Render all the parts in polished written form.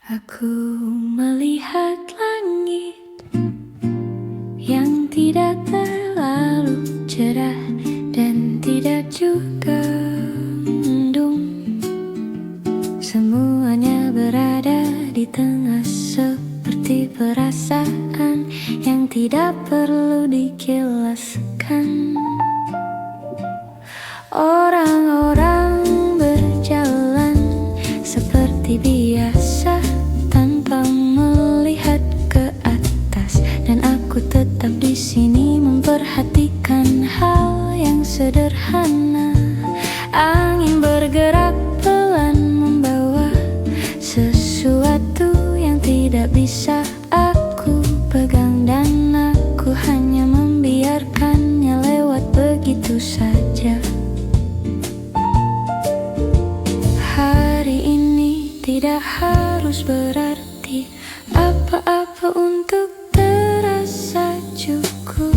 Aku melihat langit yang tidak terlalu cerah dan tidak juga mendung. Semuanya berada di tengah seperti perasaan yang tidak perlu dijelaskan. Orang-orang berjalan seperti biasa tanpa melihat ke atas, dan aku tetap di sini memperhatikan hal yang sederhana. Angin bergerak pelan membawa sesuatu yang tidak bisa aku pegang, dan aku hanya membiarkannya lewat begitu saja. Hari ini tidak harus berarti apa-apa untuk terasa cukup.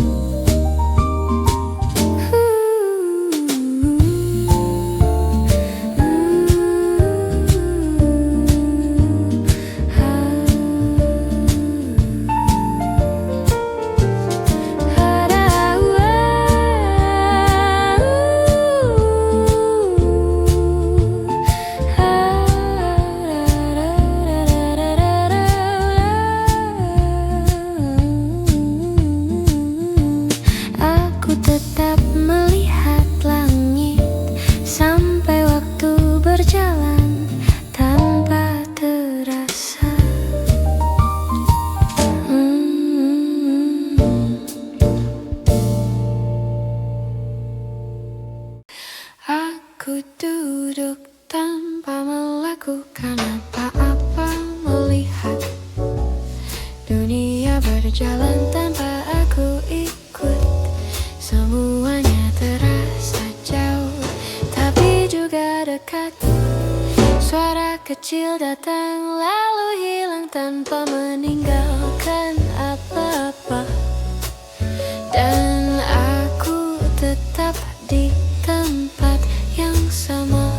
Tetap melihat langit sampai waktu berjalan tanpa terasa. Aku duduk tanpa melakukan apa-apa, melihat dunia berjalan tanpa aku ikut. Semuanya terasa jauh, tapi juga dekat. Suara kecil datang lalu hilang tanpa meninggalkan apa-apa, dan aku tetap di tempat yang sama.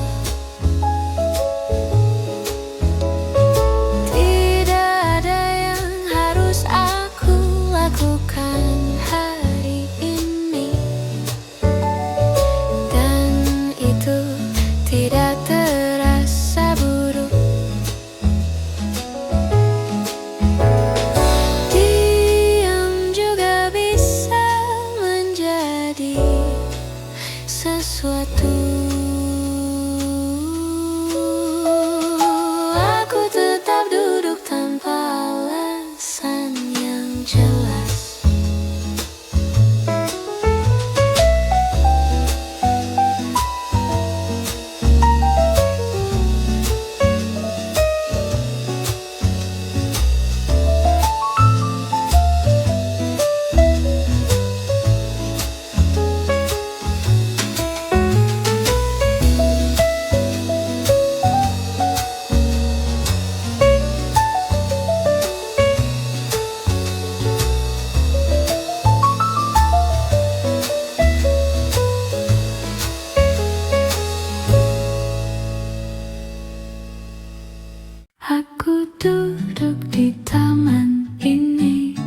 Tidak ada yang harus aku lakukan hari ini, dan itu tidak terasa buruk. Diam juga bisa menjadi sesuatu. Aku tetap duduk tanpa alasan yang jelas. Aku duduk di taman ini,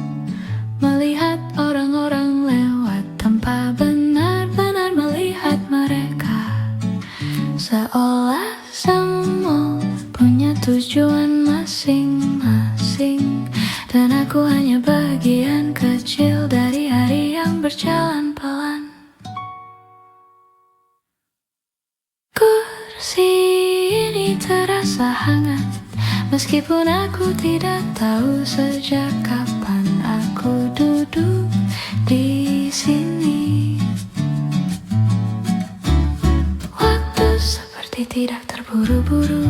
melihat orang-orang lewat tanpa benar-benar melihat mereka. Seolah semua punya tujuan masing-masing, dan aku hanya bagian kecil dari hari yang berjalan pelan. Kursi ini terasa hangat, meskipun aku tidak tahu sejak kapan aku duduk di sini. Waktu seperti tidak terburu-buru,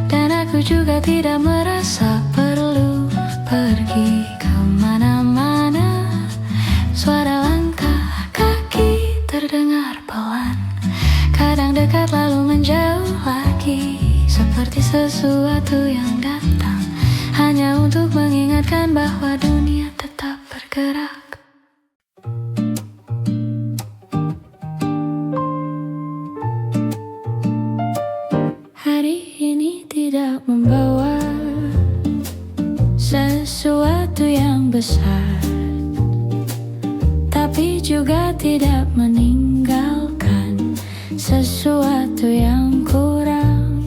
dan aku juga tidak merasa perlu pergi kemana-mana. Suara langkah kaki terdengar pelan, kadang dekat lalu menjauh lagi, seperti sesuatu yang datang hanya untuk mengingatkan bahwa dunia tetap bergerak. Hari ini tidak membawa besar, tapi juga tidak meninggalkan sesuatu yang kurang.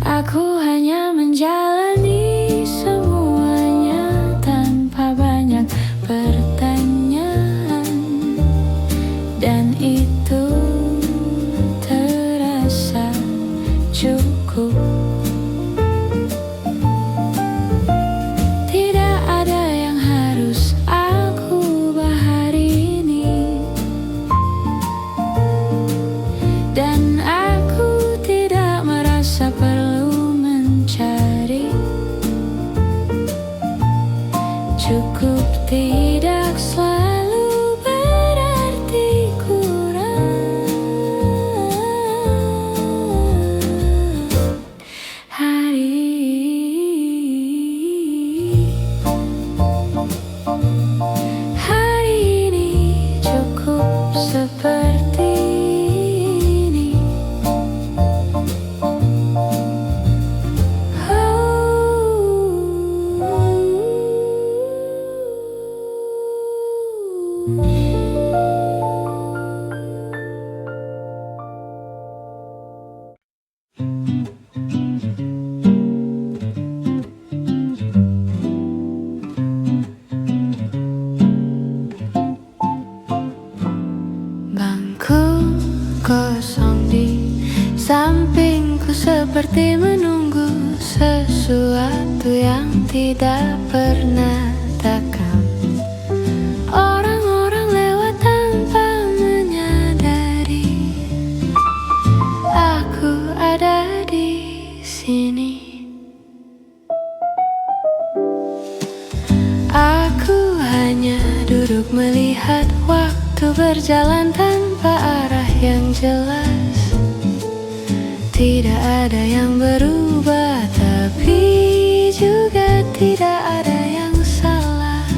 Aku hanya menjalani semuanya tanpa banyak pertanyaan, dan itu terasa cukup. Tidak ada yang harus aku ubah hari ini, dan aku tidak merasa perlu mencari. Cukup tidak selalu berarti kurang. Hari ini cukup seperti ini. Bangku kosong di sampingku seperti menunggu sesuatu yang tidak pernah takkan. Orang-orang lewat tanpa menyadari aku ada di sini. Aku hanya duduk melihat waktu berjalan tanpa arah yang jelas. Tidak ada yang berubah, tapi juga tidak ada yang salah.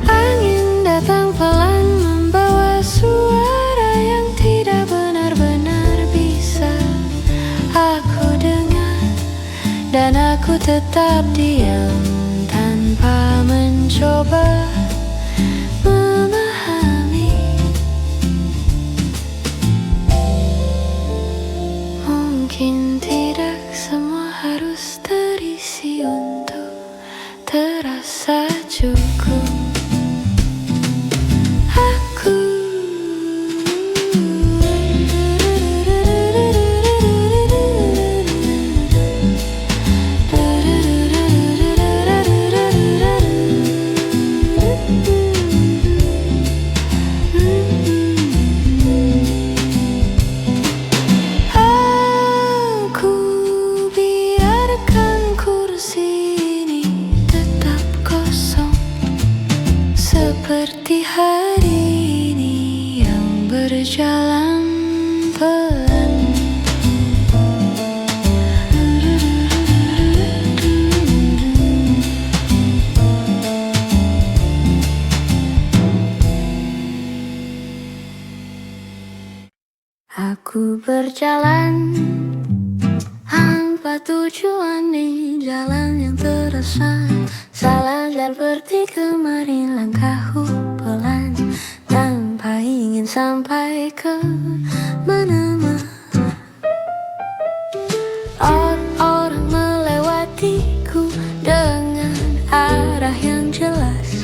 Angin datang pelan membawa suara yang tidak benar-benar bisa aku dengar, dan aku tetap diam tanpa mencoba memahami. Mungkin tidak semua harus terisi untuk terasa cukup. Aku biarkan kursi ini tetap kosong seperti hari ini yang berjalan pelan. Aku berjalan tanpa tujuan di jalan yang terasa salah, dan seperti kemarin langkahku pelan tanpa ingin sampai ke mana-mana. Orang-orang melewatiku dengan arah yang jelas,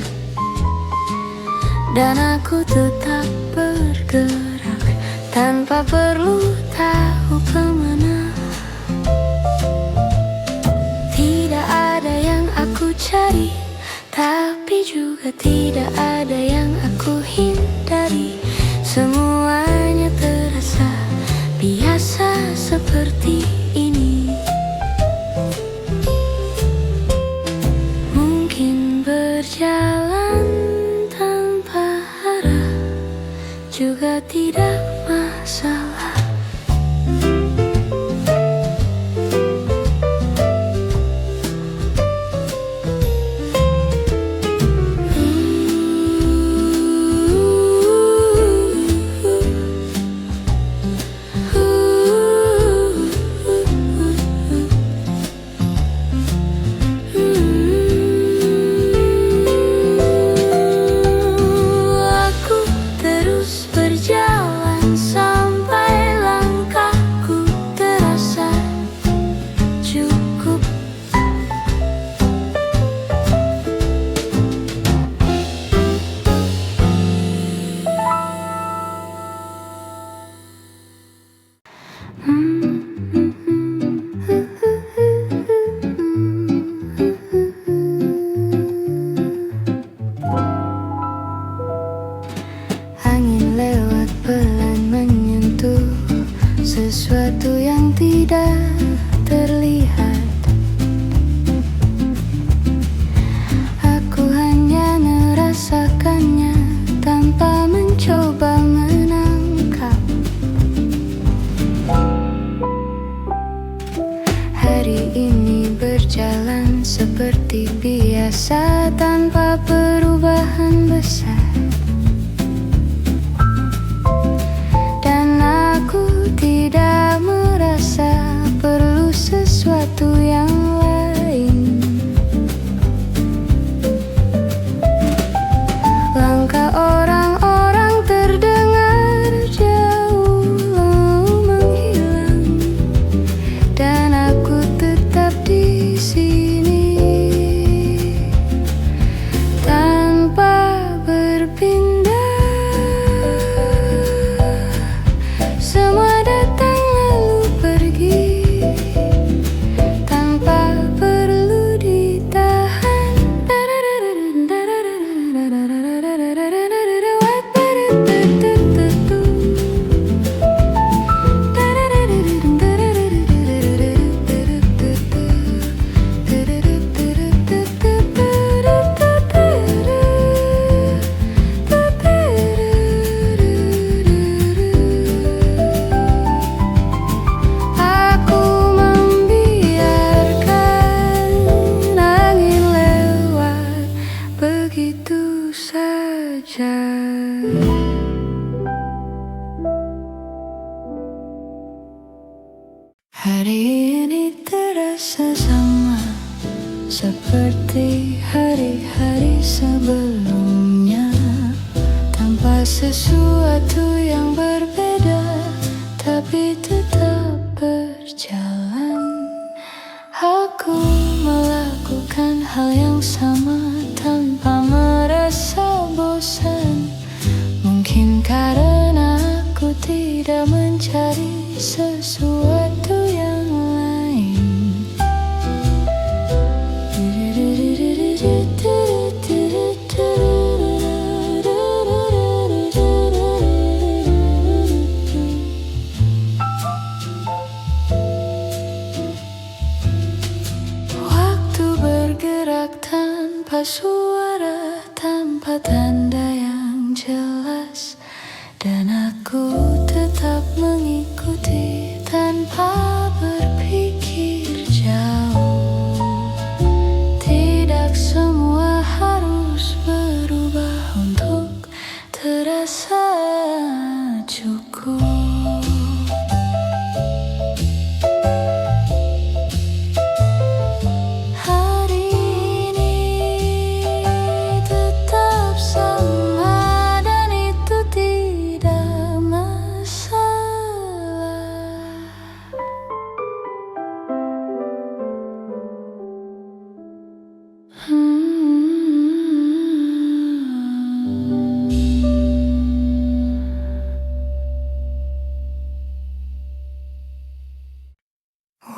dan aku tetap bergerak tanpa perlu tahu kemana. Tidak ada yang aku cari, tapi juga tidak ada yang aku hindari. Semuanya terasa biasa seperti ini. Mungkin berjalan tanpa arah juga tidak masalah. sesuatu yang tidak terlihat. Aku hanya merasakannya tanpa mencoba menangkap. Hari ini berjalan seperti biasa tanpa perubahan besar. Dan aku tidak merasa perlu sesuatu yang lain. Langkah orang-orang terdengar jauh menghilang, dan aku tetap di sini tanpa berpindah. Semua datang lalu pergi tanpa perlu ditahan. Aku membiarkan angin lewat begitu saja. Hari ini terasa sama seperti hari-hari sebelumnya, tanpa sesuatu yang berbeda, tapi tetap berjalan. Aku melakukan hal yang sama tanpa merasa bosan. Mungkin karena aku tidak mencari sesuatu yang lain. Waktu bergerak tanpa suara, tanpa tanda yang jelas, dan aku tetap mengikuti tanpa berpikir jauh. Tidak semua harus berubah untuk terasa cukup. Hari ini tetap sama, dan itu tidak masalah.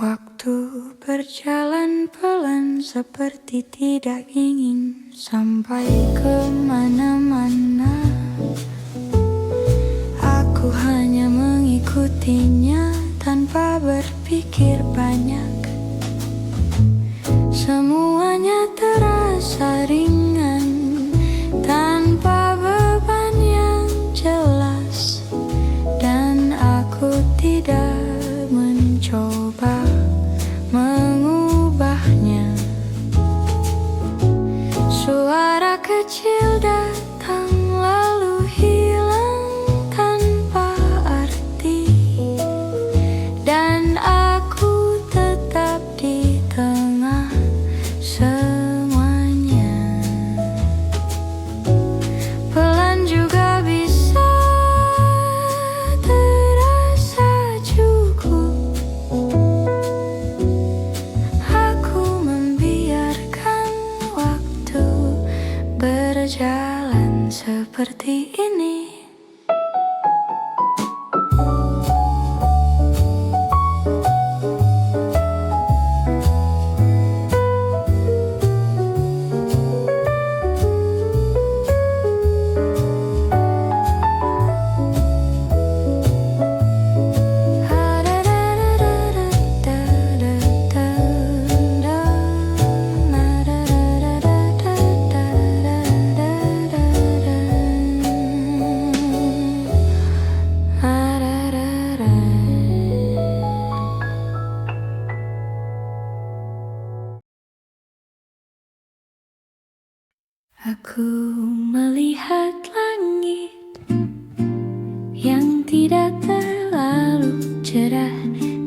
Waktu berjalan pelan seperti tidak ingin sampai kemana-mana. Aku hanya mengikutinya tanpa berpikir banyak. Semuanya terasa ringan tanpa beban yang jelas, dan aku tidak mencoba mengubahnya. Suara kecil datang lalu hilang tanpa arti, dan aku tetap di tengah semuanya. Pelan juga bisa terasa cukup. Aku membiarkan waktu berjalan seperti ini. Aku melihat langit yang tidak terlalu cerah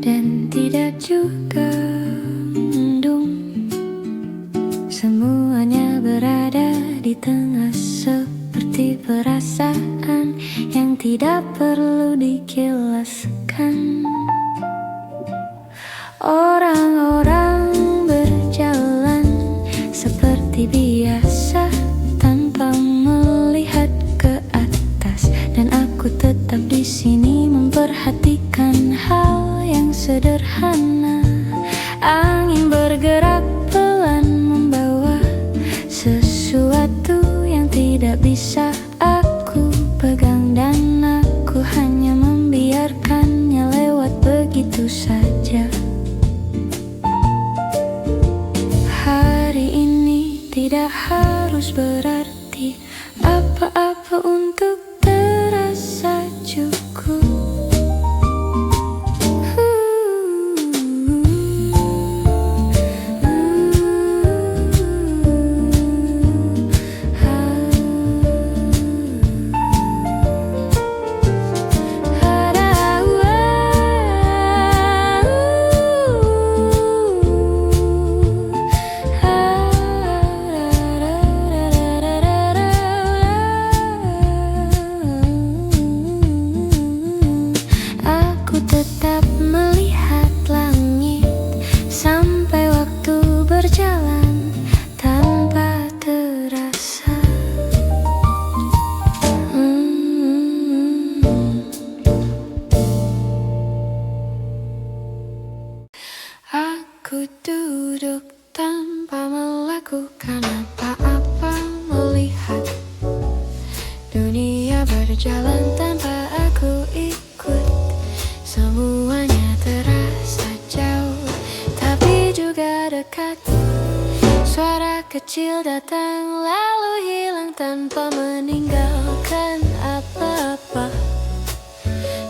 dan tidak juga mendung. Semuanya berada di tengah seperti perasaan yang tidak perlu dijelaskan. Orang-orang berjalan seperti biasa tanpa melihat ke atas, dan aku tetap di sini memperhatikan hal yang sederhana. Angin bergerak pelan membawa sesuatu yang tidak bisa aku pegang, dan aku hanya membiarkannya lewat begitu saja. Hari ini tidak harus berarti apa-apa untuk terasa cukup. Tetap melihat langit sampai waktu berjalan tanpa terasa. Aku duduk tanpa melakukan apa-apa, melihat dunia berjalan tanpa aku ikut. Semuanya terasa jauh, tapi juga dekat. Suara kecil datang lalu hilang tanpa meninggalkan apa-apa,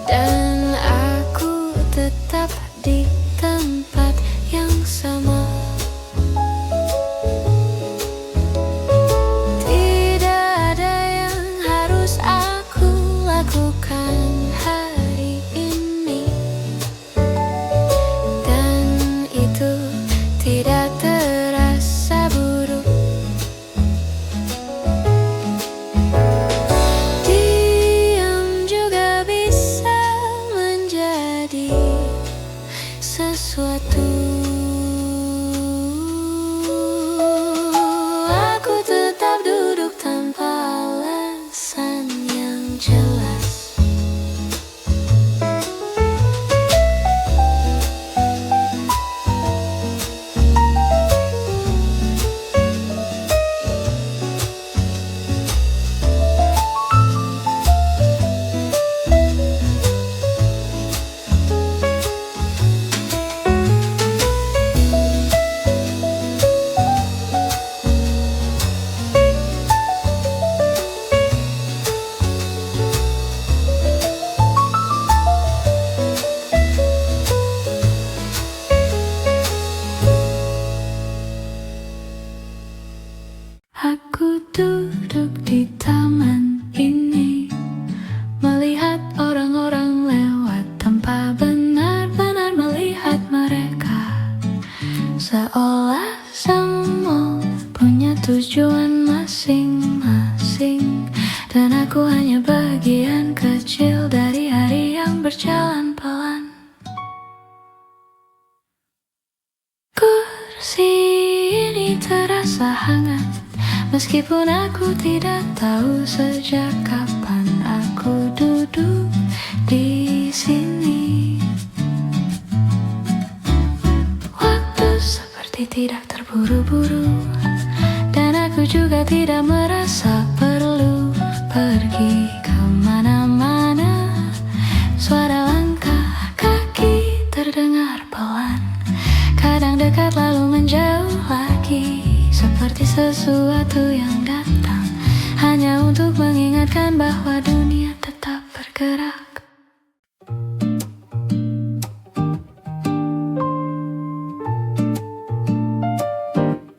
dan aku tetap di tempat yang sama. Tidak ada yang harus aku lakukan hari ini, dan itu tidak terasa buruk. Diam juga bisa menjadi sesuatu. Aku tetap duduk tanpa alasan yang jelas. Aku duduk di taman ini, melihat orang-orang lewat tanpa benar-benar melihat mereka. Seolah semua punya tujuan masing-masing, dan aku hanya bagian kecil dari hari yang berjalan pelan. Kursi ini terasa hangat, meskipun aku tidak tahu sejak kapan aku duduk di sini. Waktu seperti tidak terburu-buru, dan aku juga tidak merasa perlu pergi kemana-mana. Suara langkah kaki terdengar pelan, kadang dekat lalu menjauh lagi, seperti sesuatu yang datang hanya untuk mengingatkan bahwa dunia tetap bergerak.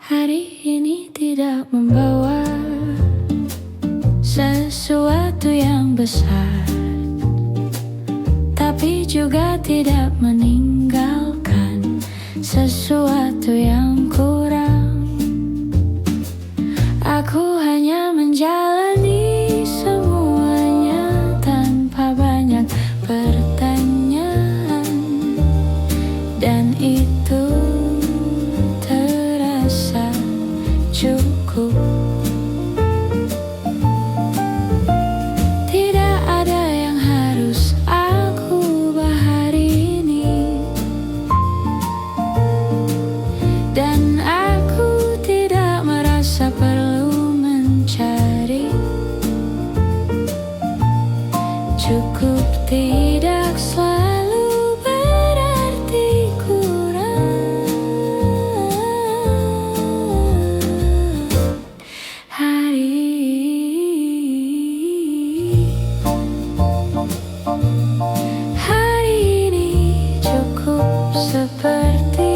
Hari ini tidak membawa juga tidak meninggalkan sesuatu yang kurang. Aku hanya menjalani semuanya tanpa banyak pertanyaan, dan itu terasa cukup. Tidak ada yang harus aku ubah hari ini, dan aku tidak merasa perlu mencari. Cukup tidak selalu berarti kurang. Hari ini cukup seperti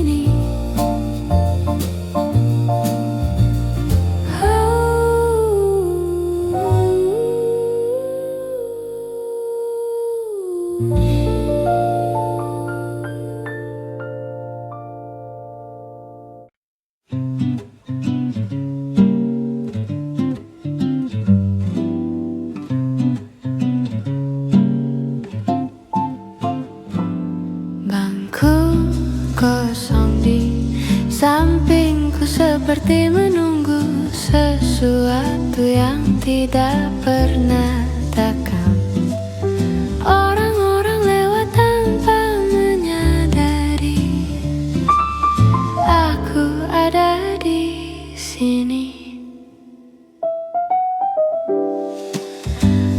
ini. Bangku kosong di sampingku seperti menunggu sesuatu yang tidak pernah takkan. Orang-orang lewat tanpa menyadari aku ada di sini.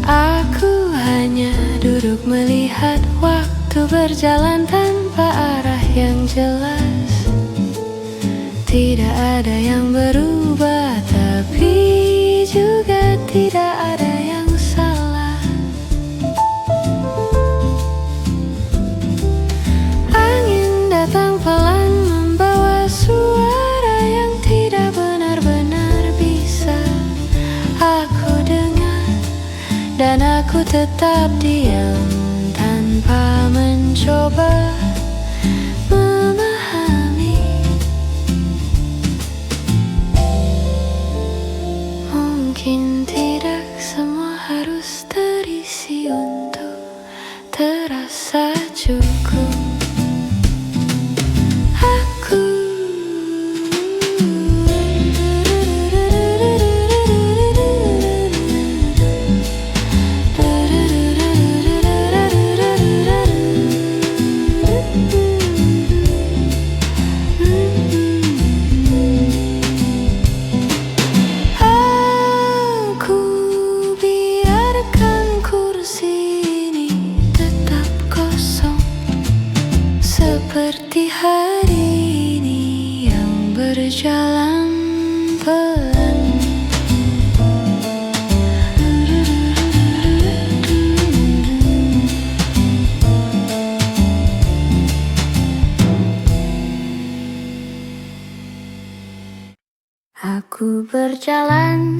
Aku hanya duduk melihat waktu berjalan tanpa arah yang jelas. Tidak ada yang berubah, tapi juga tidak ada yang salah. Angin datang pelan membawa suara yang tidak benar-benar bisa aku dengar, dan aku tetap diam tanpa mencoba memahami. Mungkin tidak semua harus terisi untuk terasa cukup. Aku biarkan kursi ini tetap kosong seperti hari ini yang berjalan pelan. Aku berjalan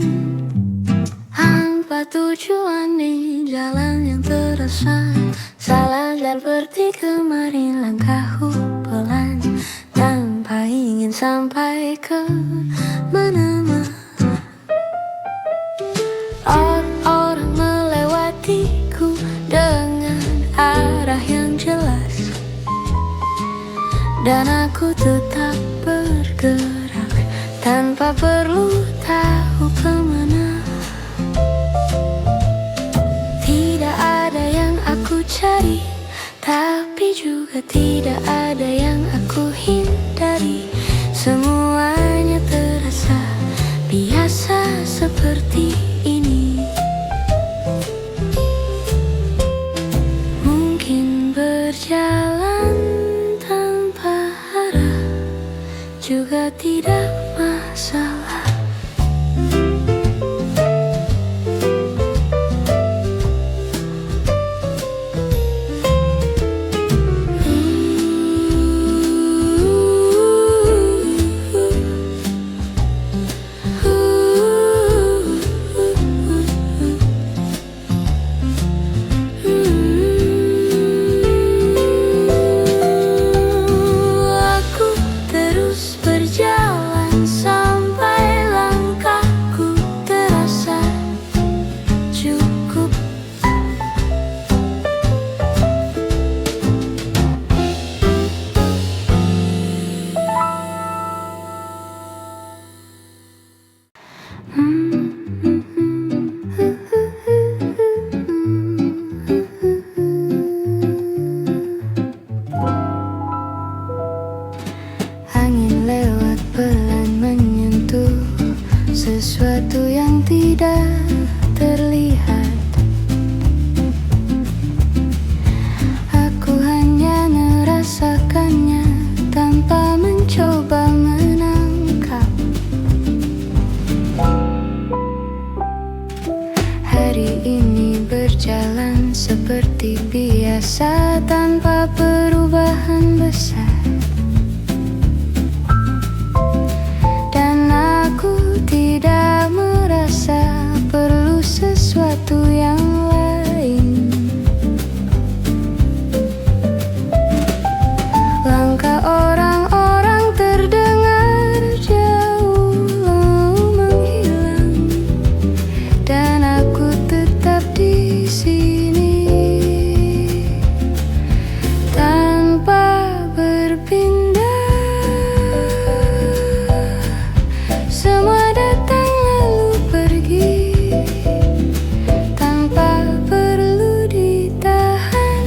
tanpa tujuan di jalan yang terasa salah, dan seperti kemarin langkahku pelan tanpa ingin sampai ke mana-mana. Orang melewatiku dengan arah yang jelas, dan aku tetap bergerak tanpa perlu tahu kemana. Tidak ada yang aku cari, tapi juga tidak ada yang aku hindari. Semuanya terasa biasa seperti ini. Mungkin berjalan tanpa arah juga tidak masalah. biasa tanpa perubahan besar. Dan aku tidak merasa perlu sesuatu yang lain. Langkah orang-orang terdengar jauh menghilang, dan aku tetap di sini tanpa berpindah. Semua datang lalu pergi tanpa perlu ditahan.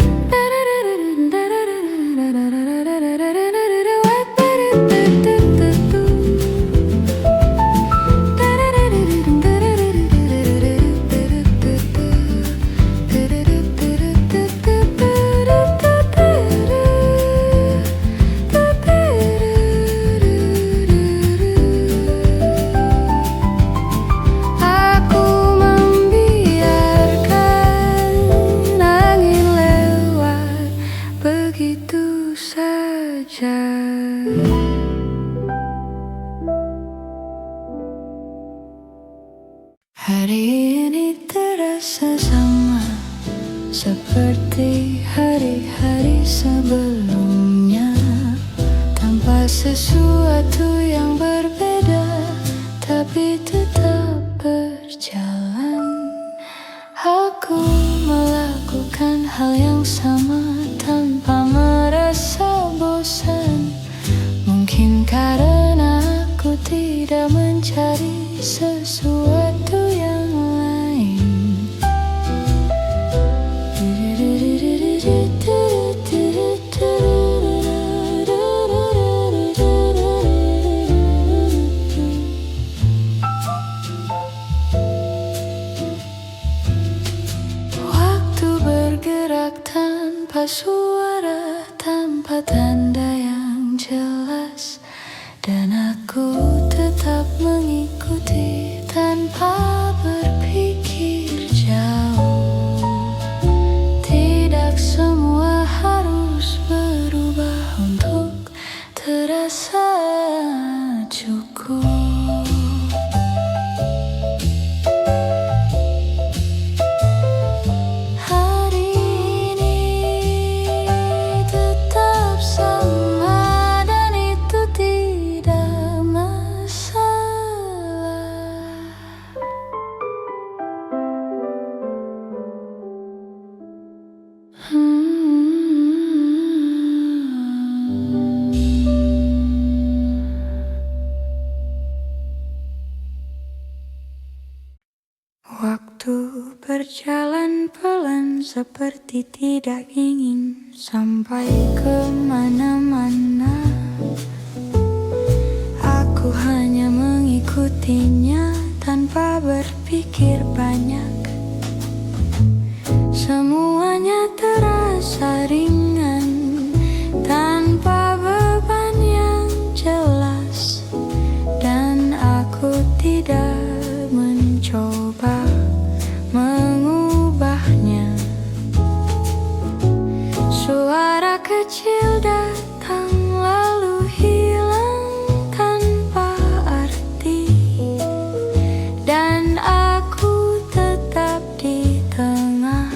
Aku membiarkan angin lewat begitu saja. Hari ini terasa sama seperti hari-hari sebelumnya, tanpa sesuatu yang berbeda, tapi tetap berjalan. Aku melakukan hal yang sama tanpa merasa bosan. Mungkin karena aku tidak mencari sesuatu yang lain. Waktu bergerak tanpa suara, tanpa tanda yang jelas, dan aku tetap mengikuti tanpa berpikir jauh. Tidak semua harus berubah untuk terasa cukup. Hari ini tetap sama, dan itu tidak masalah. Waktu berjalan pelan seperti tidak ingin sampai kemana-mana. Aku hanya mengikutinya tanpa berpikir banyak. Semuanya terasa ringan tanpa beban yang jelas, dan aku tidak mencoba mengubahnya. Suara kecil datang lalu hilang tanpa arti, dan aku tetap di tengah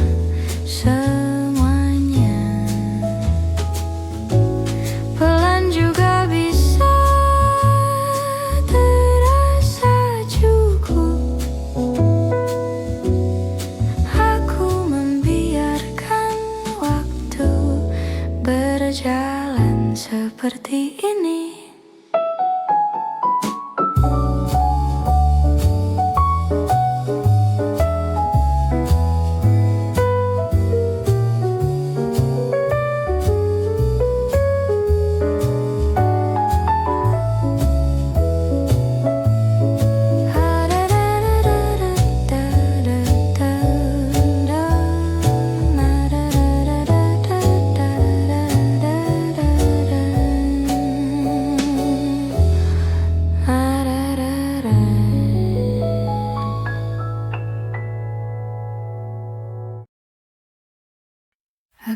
semuanya. Pelan juga bisa terasa cukup. Aku membiarkan waktu berjalan seperti ini.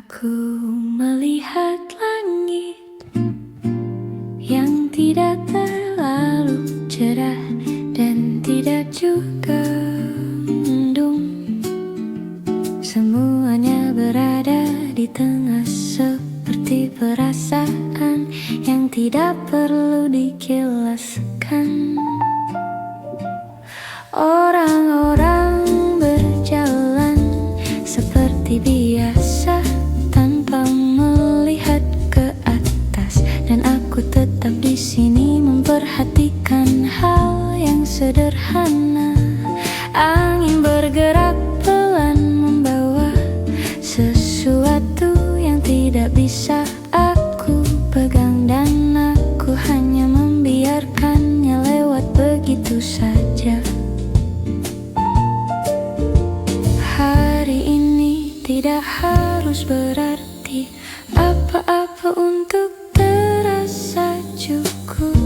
Aku melihat langit yang tidak terlalu cerah dan tidak juga mendung. Semuanya berada di tengah seperti perasaan yang tidak perlu dijelaskan. Orang-orang berjalan seperti biasa tanpa melihat ke atas, dan aku tetap di sini memperhatikan hal yang sederhana. Angin bergerak pelan membawa sesuatu yang tidak bisa aku pegang, dan aku hanya membiarkannya lewat begitu saja. Hari ini tidak harus berarti apa-apa untuk terasa cukup.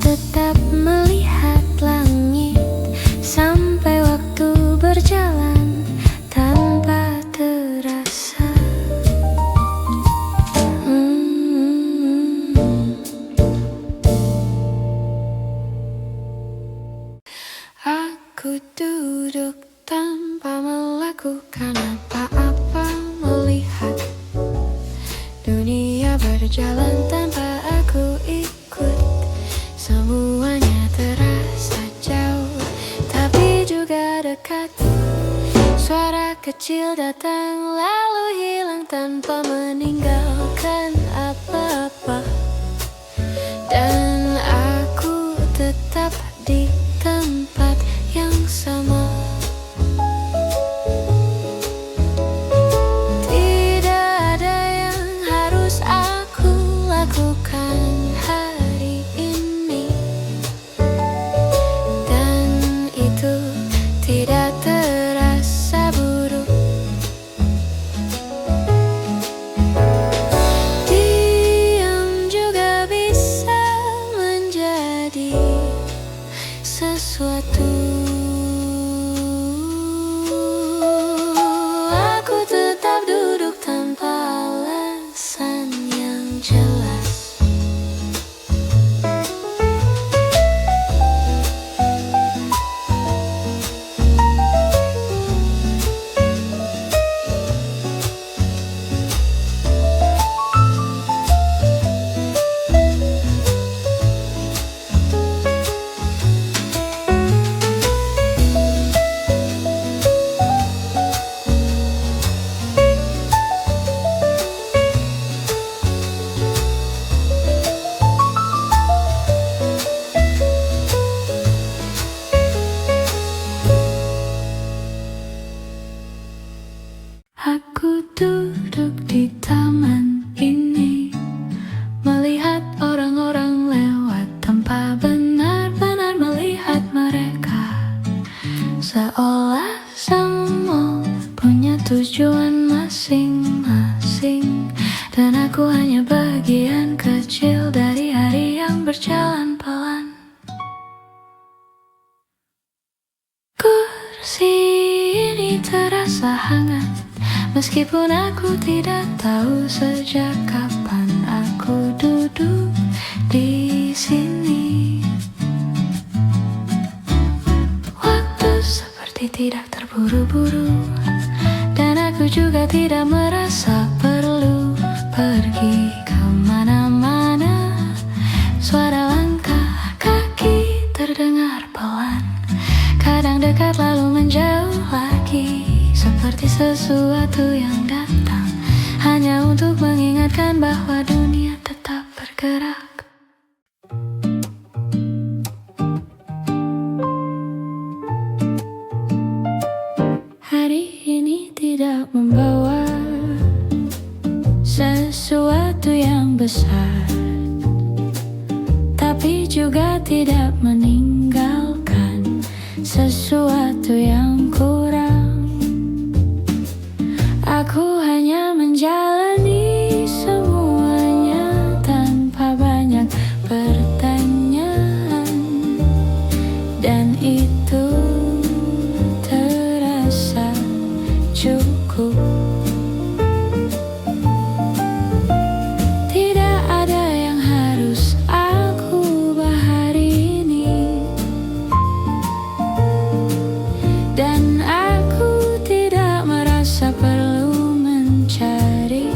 Tetap melihat langit sampai waktu berjalan tanpa terasa. Aku duduk tanpa melakukan apa-apa, melihat dunia berjalan tanpa aku ikut. Semuanya terasa jauh, tapi juga dekat. Suara kecil datang lalu hilang tanpa meninggalkan apa-apa, dan aku tetap di tempat yang sama. Tidak ada yang harus aku lakukan hari ini, dan itu tidak terasa buruk. Diam juga bisa menjadi sesuatu. Aku tetap duduk tanpa alasan yang jelas. Aku duduk di taman ini, melihat orang-orang lewat tanpa benar-benar melihat mereka. Seolah semua punya tujuan masing-masing, dan aku hanya bagian kecil dari hari yang berjalan pelan. Kursi ini terasa hangat, meskipun aku tidak tahu sejak kapan aku duduk di sini. Waktu seperti tidak terburu-buru, dan aku juga tidak merasa perlu pergi kemana-mana. Suara langkah kaki terdengar pelan, kadang dekat lalu menjauh lagi, seperti sesuatu yang datang hanya untuk mengingatkan bahwa dunia tetap bergerak. Hari ini tidak membawa besar, tapi juga tidak meninggalkan sesuatu yang kurang. Aku hanya menjalani semuanya tanpa banyak pertanyaan, dan itu terasa cukup. Tidak ada yang harus aku ubah hari ini, dan aku tidak merasa perlu mencari.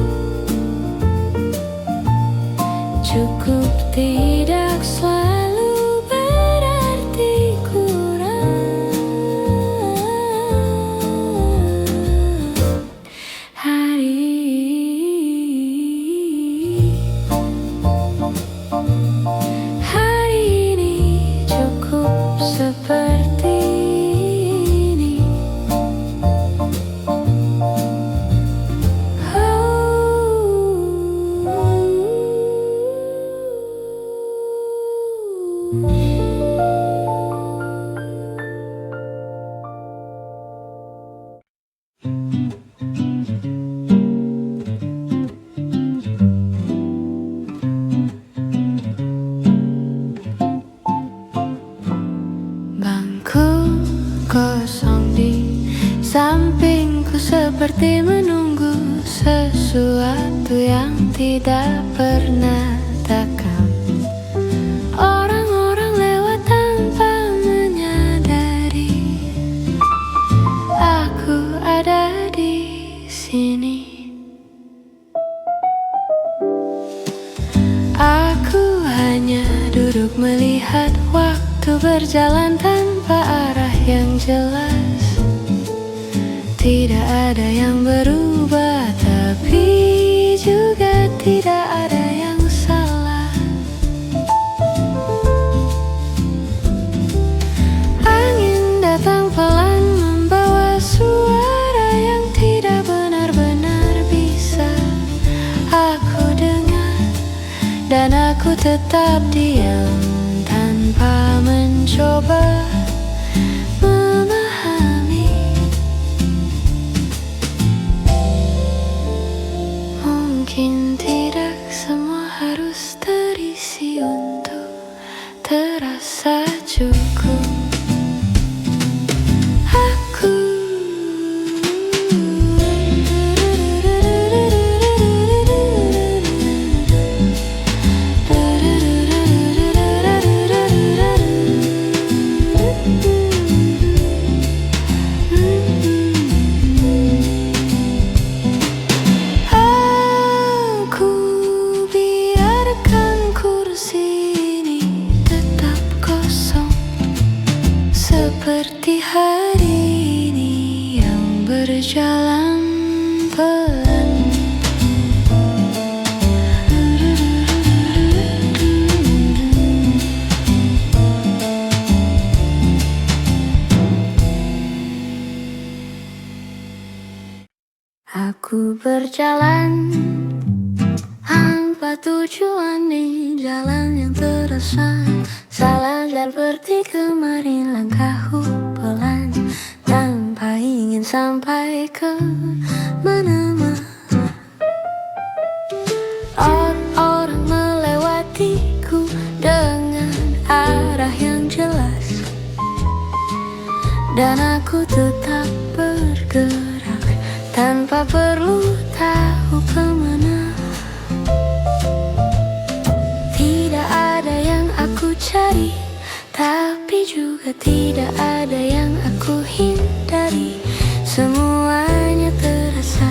Cukup tidak selalu berarti kurang. Hari ini cukup seperti ini. Bangku kosong di sampingku seperti menunggu sesuatu yang tidak pernah takkan. Orang-orang lewat tanpa menyadari aku ada di sini. Aku hanya duduk melihat waktu berjalan tanpa arah yang jelas. Tidak ada yang berubah, tapi juga tidak ada yang salah. Angin datang pelan membawa suara yang tidak benar-benar bisa aku dengar, dan aku tetap diam tanpa mencoba memahami. Mungkin tidak semua harus terisi untuk terasa cukup. Aku biarkan kursi ini tetap kosong seperti hari ini yang berjalan pelan. Aku berjalan tanpa tujuan di jalan yang terasa salah, seperti kemarin langkahku pelan tanpa ingin sampai ke mana-mana. Orang melewatiku dengan arah yang jelas, dan aku tetap bergerak tanpa perlu tahu kemana. Tidak ada yang aku cari, tapi juga tidak ada yang aku hindari. Semuanya terasa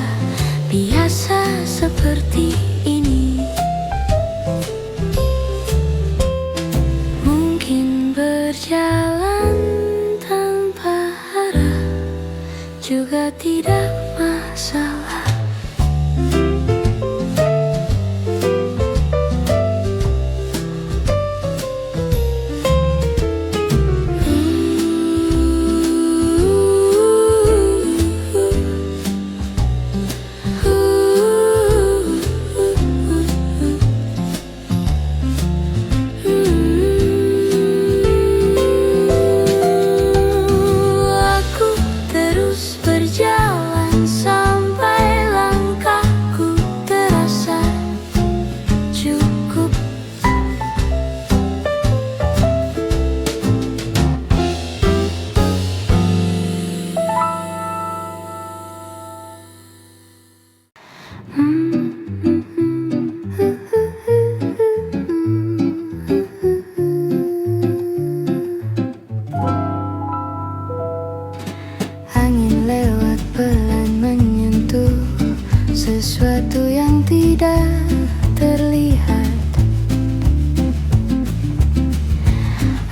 yang tidak terlihat.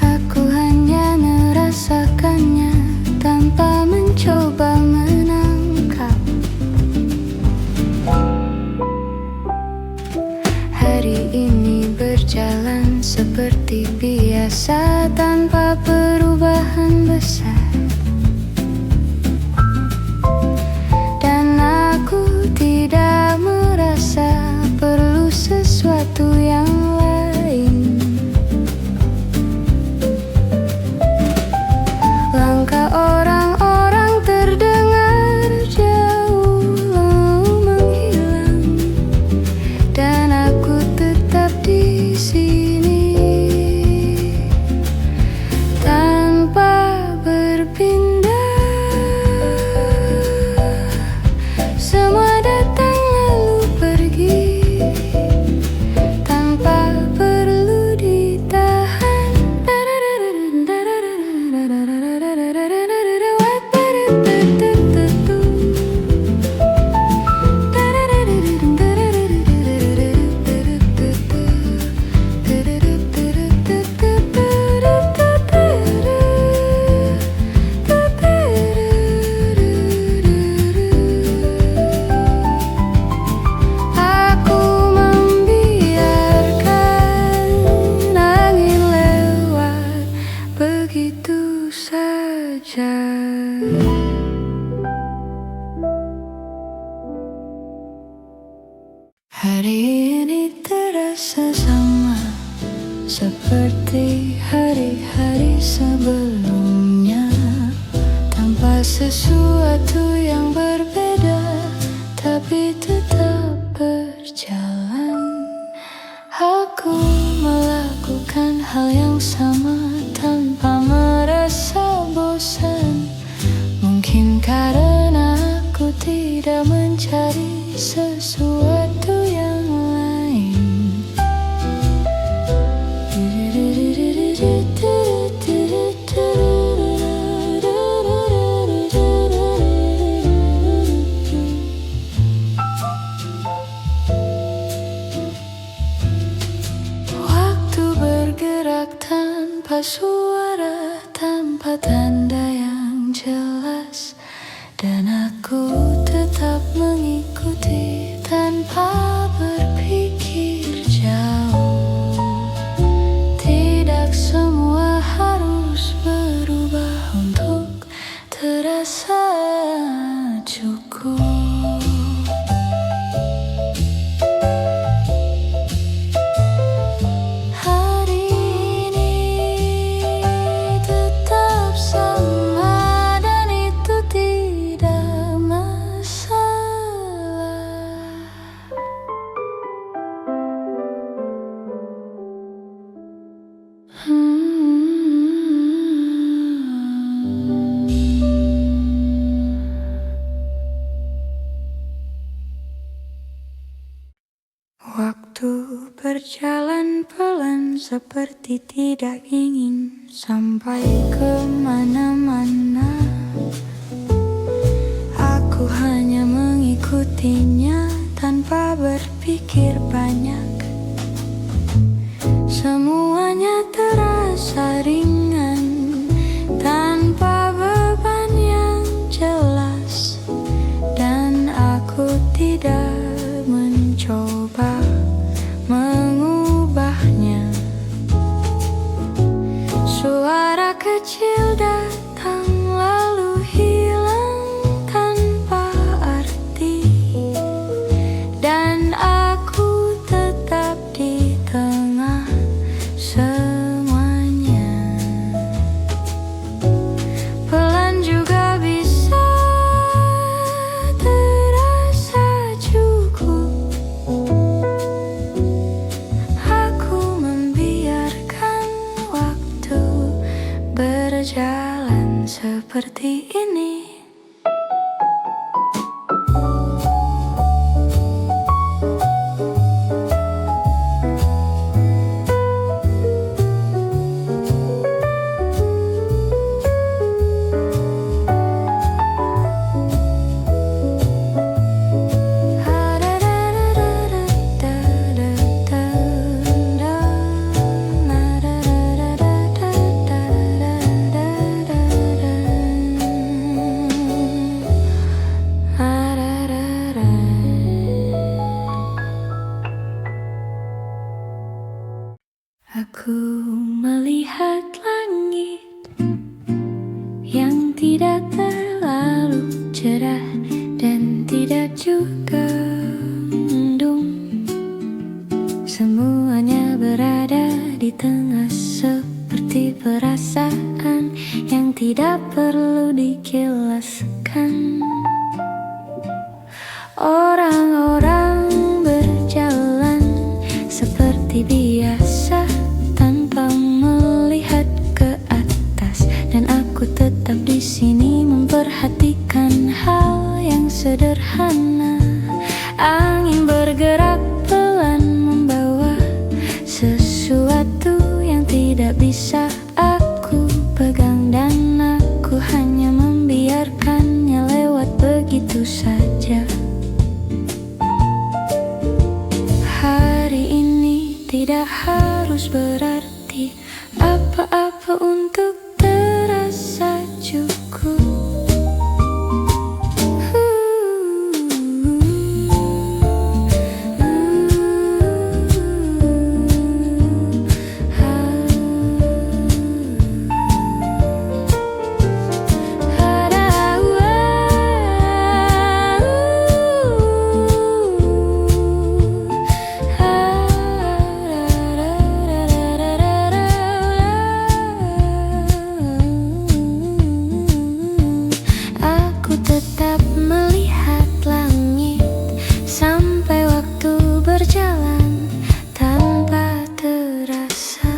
Aku hanya merasakannya tanpa mencoba menangkap. Hari ini berjalan seperti biasa tanpa perubahan besar. Dan aku tidak merasa perlu sesuatu yang lain. Langkah orang-orang terdengar jauh menghilang, dan aku tetap di sini tanpa berpindah. Semua datang lalu pergi tanpa perlu ditahan. Begitu saja. Hari ini terasa sama seperti hari-hari sebelumnya, tanpa sesuatu yang berbeda, tapi tetap berjalan. Aku melakukan hal yang sama tanpa merasa bosan. Mungkin karena aku tidak mencari sesuatu yang lain. Waktu bergerak tanpa suara, tanpa tanda yang jelas, dan aku tetap mengikuti tanpa berpikir jauh. Tidak semua harus berubah untuk terasa cukup. Waktu berjalan pelan seperti tidak ingin sampai kemana-mana. Aku hanya mengikutinya tanpa berpikir banyak. Semuanya terasa ringan tanpa beban yang jelas, dan aku tidak mencoba mengubahnya. Suara kecil datang lalu hilang tanpa arti, dan aku tetap di tengah semuanya. Pelan juga bisa terasa cukup. Aku membiarkan waktu berjalan seperti ini. Aku melihat langit yang tidak terlalu cerah dan tidak juga mendung. Semuanya berada di tengah seperti perasaan yang tidak perlu dijelaskan. Orang-orang berjalan seperti biasa tanpa melihat ke atas, dan aku tetap di sini memperhatikan hal yang sederhana. Angin bergerak pelan membawa sesuatu yang tidak bisa aku pegang, dan aku hanya membiarkannya lewat begitu saja. Hari ini tidak harus berarti apa-apa untuk terasa cukup. Tetap melihat langit sampai waktu berjalan tanpa terasa.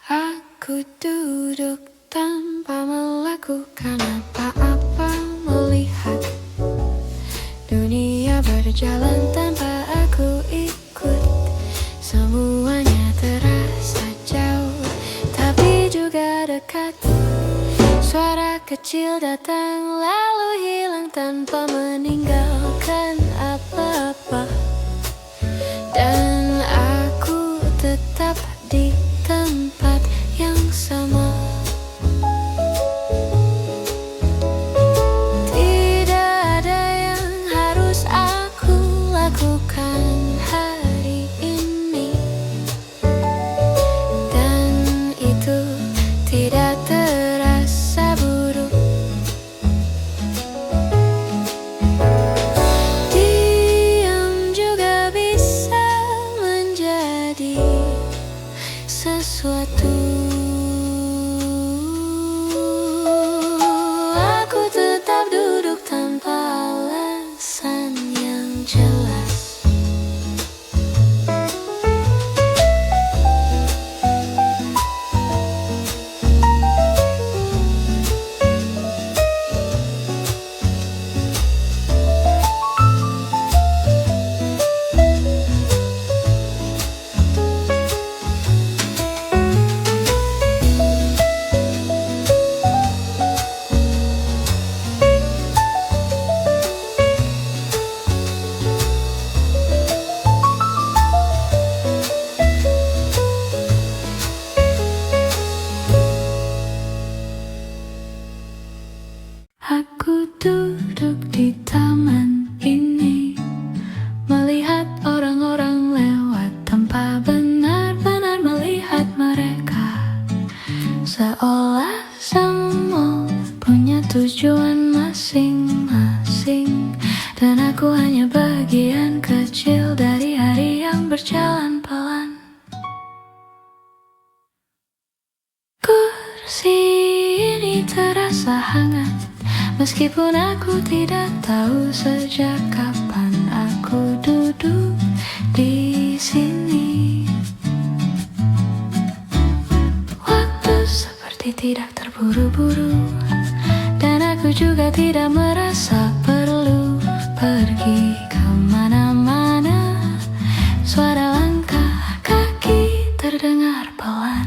Aku duduk tanpa melakukan apa-apa, melihat dunia berjalan tanpa aku ikut. Semuanya terasa jauh, tapi juga dekat. Suara kecil datang lalu hilang tanpa meninggalkan apa-apa, dan aku tetap di tempat yang sama. Tidak ada yang harus aku lakukan hari ini, dan itu tidak terasa buruk. Diam juga bisa menjadi sesuatu. Aku tetap duduk tanpa alasan yang jelas. Aku duduk di taman ini, melihat orang-orang lewat tanpa benar-benar melihat mereka. Seolah semua punya tujuan masing-masing, dan aku hanya bagian kecil dari hari yang berjalan pelan. Kursi ini terasa hangat, meskipun aku tidak tahu sejak kapan aku duduk di sini. Waktu seperti tidak terburu-buru, dan aku juga tidak merasa perlu pergi kemana-mana. Suara langkah kaki terdengar pelan,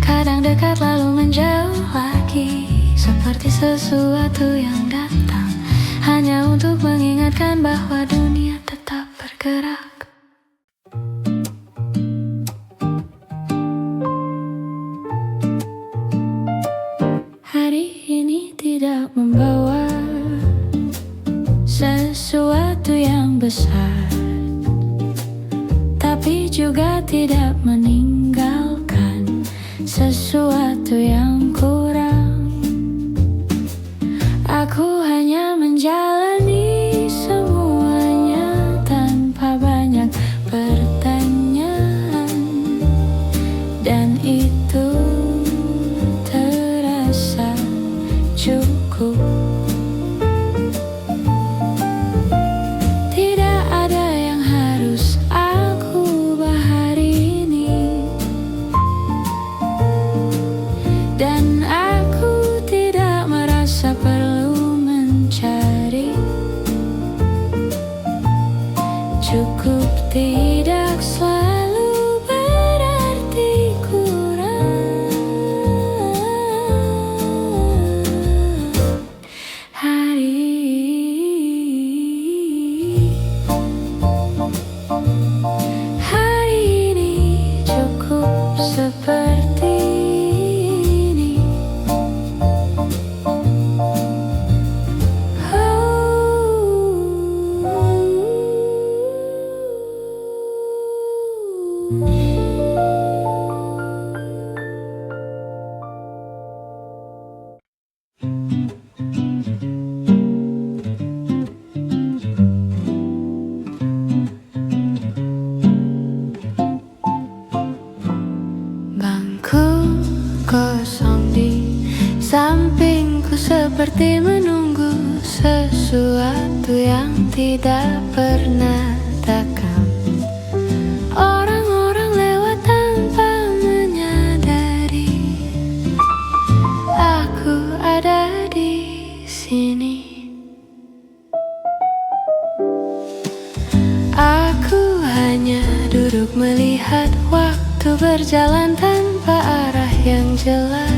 kadang dekat lalu menjauh lagi, seperti sesuatu yang datang hanya untuk mengingatkan bahwa dunia tetap bergerak. Hari ini tidak membawa sampingku seperti menunggu sesuatu yang tidak pernah takkan. Orang-orang lewat tanpa menyadari aku ada di sini. Aku hanya duduk melihat waktu berjalan tanpa arah yang jelas.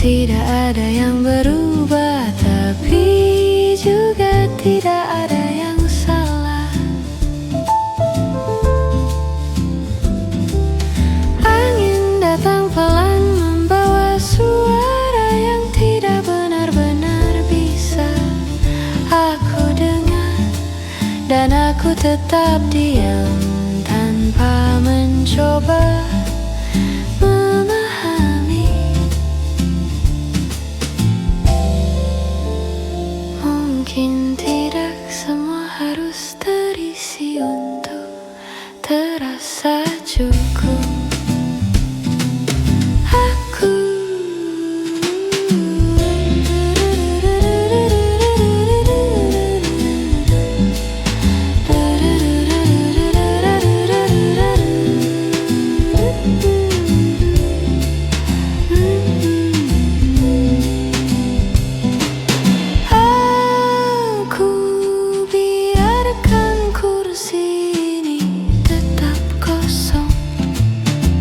Tidak ada yang berubah, tapi juga tidak ada yang salah. Angin datang pelan membawa suara yang tidak benar-benar bisa aku dengar, dan aku tetap diam tanpa mencoba memahami. Mungkin tidak semua harus terisi untuk terasa cukup. Aku biarkan kursi ini tetap kosong,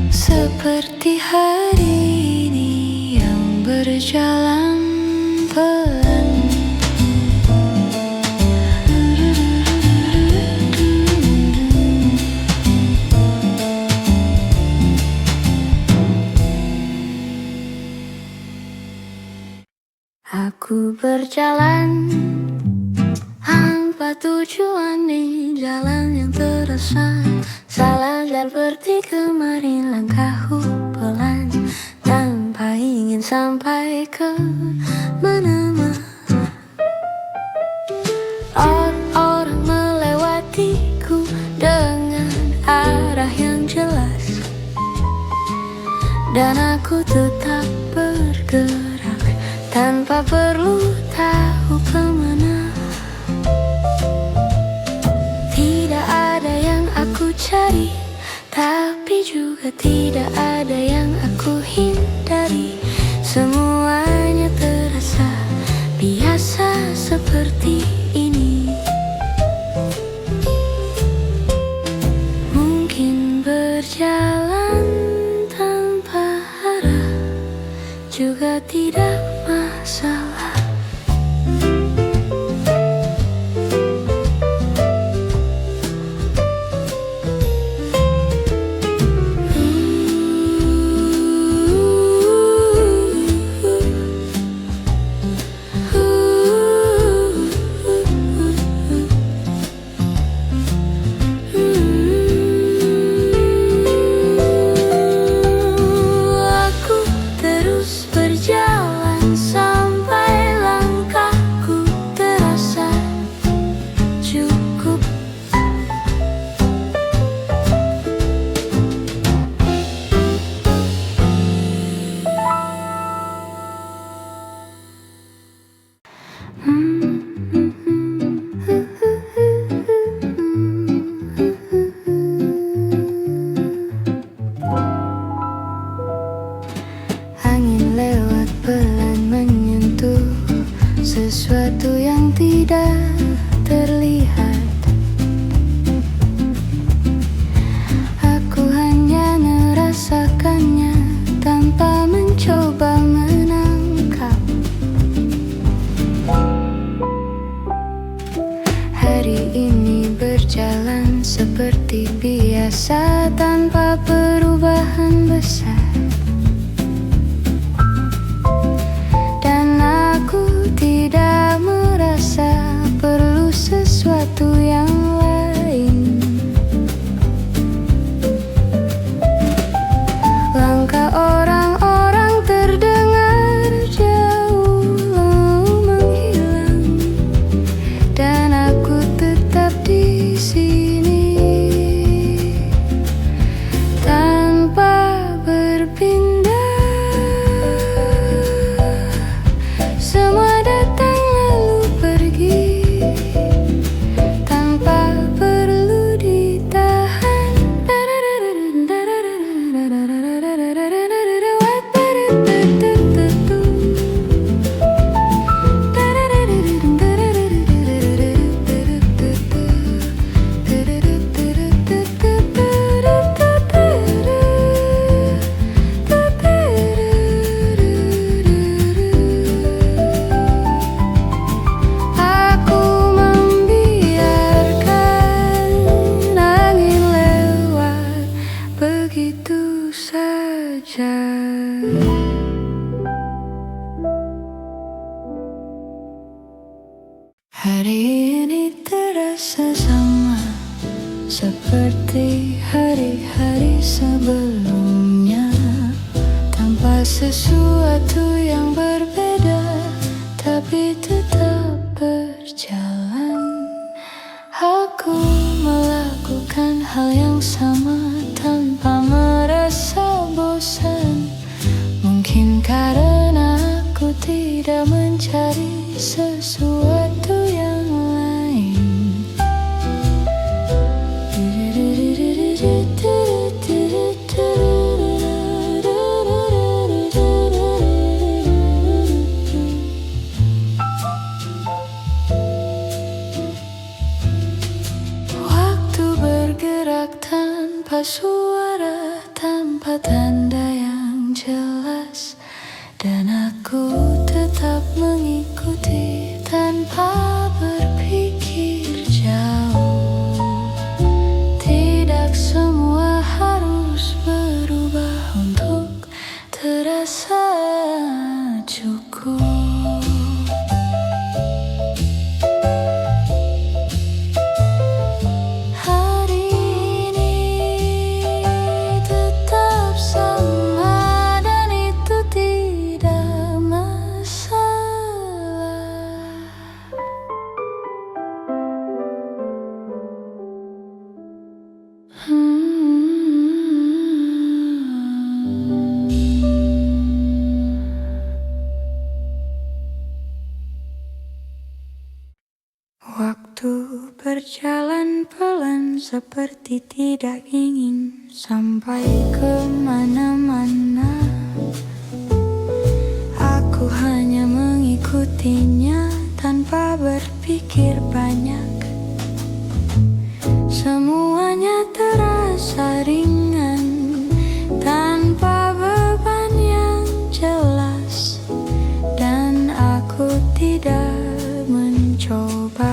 seperti hari ini yang berjalan pelan. Aku berjalan tanpa tujuan di jalan yang terasa salah, seperti kemarin langkahku pelan tanpa ingin sampai ke mana-mana. Orang melewatiku dengan arah yang jelas, dan aku tetap bergerak tanpa perlu tahu kemana. Tidak ada yang aku cari, tapi juga tidak ada yang aku hindari. Semuanya terasa biasa seperti ini. Mungkin berjalan tanpa arah juga tidak masalah. Aku terus berjalan sampai langkahku terasa cukup. Angin lewat pelan menyentuh sesuatu yang tidak terlihat. Aku hanya merasakannya tanpa mencoba menangkap. Hari ini berjalan seperti biasa tanpa perubahan besar. Tidak merasa seperti hari-hari sebelumnya, tanpa sesuatu yang berbeda, tapi tetap berjalan. Aku melakukan hal yang sama tanpa merasa bosan. Mungkin karena aku tidak mencari sesuatu yang lain. Waktu bergerak tanpa suara, tanpa tanda yang jelas, dan aku tetap mengikuti tanpa berpikir jauh. Tidak semua harus berubah untuk terasa cukup. Hari ini tetap sama dan itu tidak masalah. Waktu berjalan pelan seperti tidak ingin sampai kemana-mana. Aku hanya mengikutinya tanpa berpikir banyak. Semuanya terasa ringan, tanpa beban yang jelas, dan aku tidak mencoba